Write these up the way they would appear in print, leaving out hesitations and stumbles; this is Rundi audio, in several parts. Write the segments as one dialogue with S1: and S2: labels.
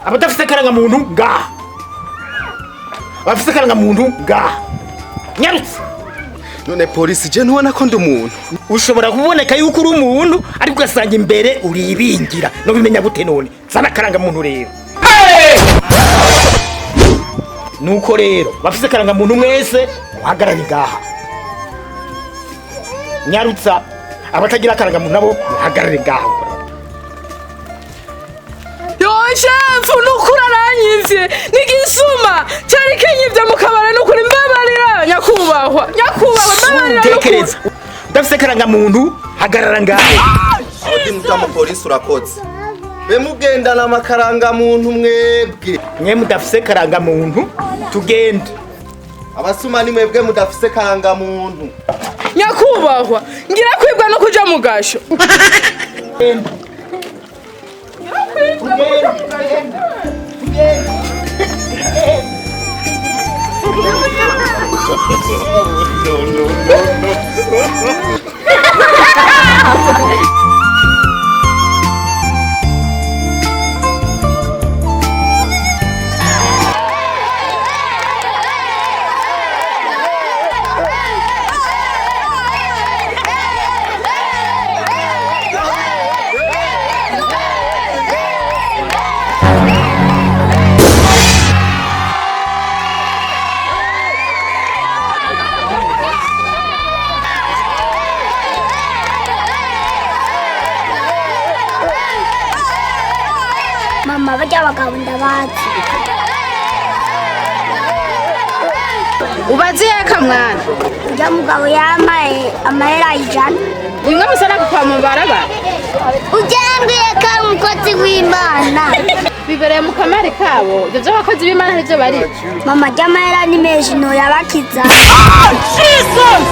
S1: abadafite karangamuntu ngaha bafite karangamuntu ngaha nyarutse.
S2: None polisi je ntubona ko ndi umuntu?
S1: Ushobora kuboneka yuko uri umuntu ariko ugasanga imbere uri ibingira no bimenya gute none sana karangamuntu rero. Nuko rero bafite karangamuntu mwese uhagarare ngaha nyarutsa. Abatagira karangamuntu nabo uhagarare ngaha.
S3: Shefu nukura nanyivye nigisuma cyari kenyivye mukabara nukuri mbabarira nyakubahwa mbabarira.
S1: Tekereza udafite karangamuntu hagarara ngaho.
S2: Aho ndi mutama polisi urakoze. Be mugendana amakarangamuntu mwebwe.
S1: Mwe mudafite karangamuntu tugende.
S2: Abasuma ni mwebwe mudafite karangamuntu.
S3: Nyakubahwa ngira kwibwa no kuja mu gasho.
S4: Mama bajya abagabo ndabazi.
S3: Ubazi yaka mwana?
S4: Ujya mugabo yamaye amahera ijana.
S3: Imwe musana kwa mubaraba.
S4: Ujengiye ka mukozi w'Imana.
S3: Bibereye mu kamari kabo. Ivyo bakozi b'Imana nivyo bari.
S4: Mama jya amahera ni menshi no yabakiza.
S3: Jesus!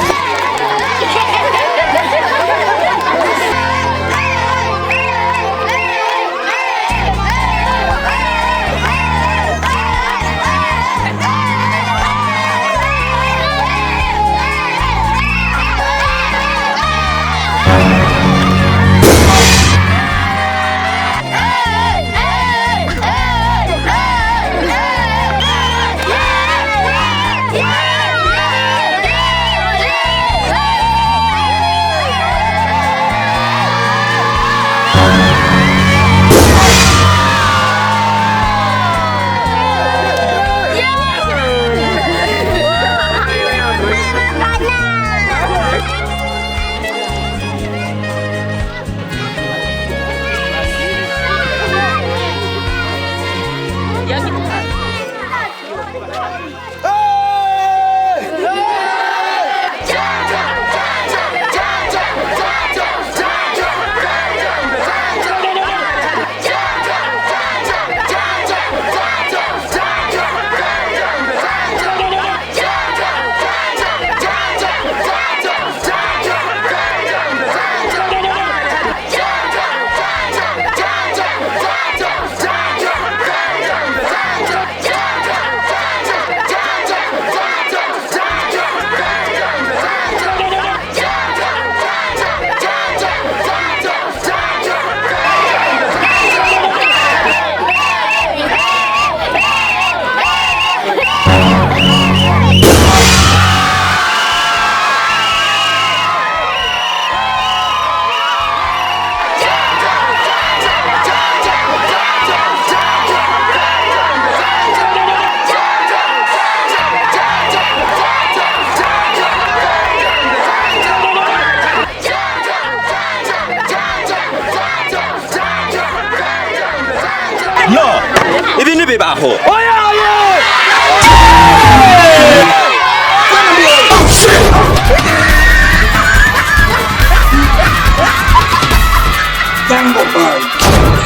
S2: No! Ibi ntibibaho!
S1: Oya oya!
S2: Jango Part.